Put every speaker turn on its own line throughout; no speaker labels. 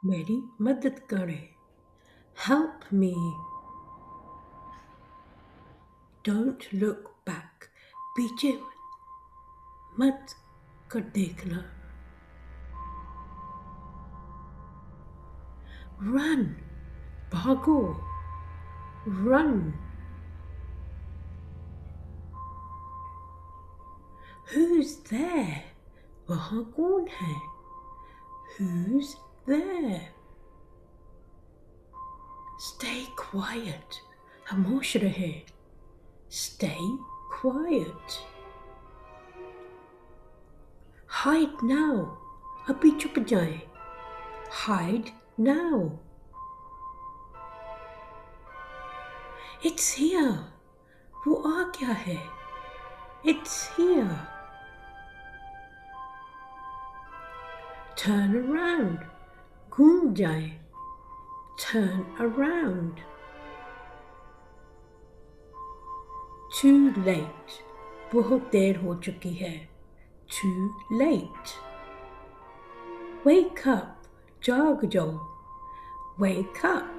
मेरी मदद करें. Help me. Don't look back. पीछे मत कर देखना. Run. भागो. Run. Who's there? वहाँ कौन है? Who's there? Stay quiet. खामोश रहे. Stay quiet. Hide now. अभी छुप जाए. Hide now. It's here. वो आ गया है. It's here. Turn around. घूम जाए. Turn around. Too late. बहुत देर हो चुकी है. Too late. Wake up. जाग जाओ. Wake up.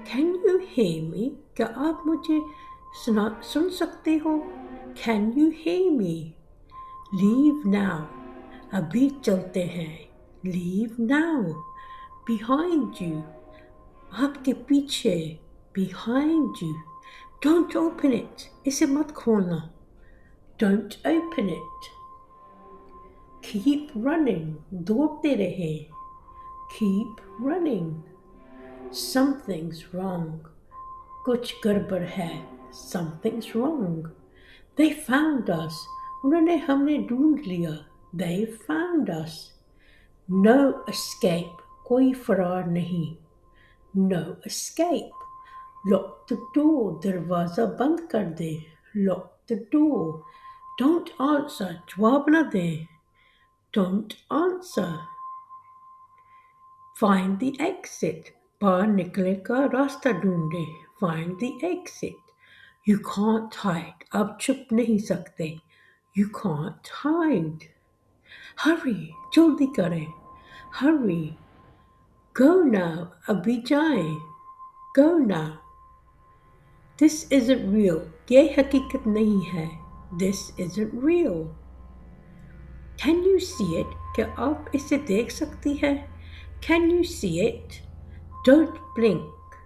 Can you hear me? क्या आप मुझे सुन सकते हो? Can you hear me? Leave now. अभी चलते हैं. Leave now. Behind you. आपके पीछे. Behind you. Don't open it. इसे मत खोलना. Don't open it. Keep running. दौड़ते रहे. Keep running. Something's wrong. कुछ गड़बड़ है. Something's wrong. They found us. उन्होंने हमें ढूंढ लिया. They found us. No escape. कोई फरार नहीं. No escape. Lock the door. दरवाज़ा बंद कर दे. Lock the door. Don't answer. जवाब न दे. Don't answer. Find the exit. बाहर निकलने का रास्ता ढूंढे. Find the exit. You can't hide. आप छुप नहीं सकते. You can't hide. Hurry. जल्दी करें. Hurry. Go now. अभी जाएं. Go now. This isn't real. ये हकीकत नहीं है. This isn't real. Can you see it? क्या आप इसे देख सकती हैं? Can you see it? Don't blink.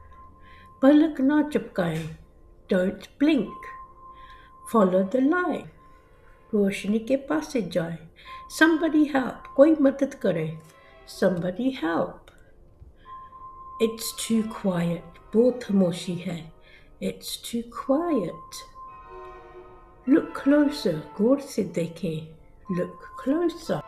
पलक ना चपकाएं. Don't blink. Follow the light. रोशनी के पास से जाएं. Somebody help. कोई मदद करे. Somebody help. It's too quiet. बहुत खामोशी है. It's too quiet. Look closer. गौर से देखें. Look closer.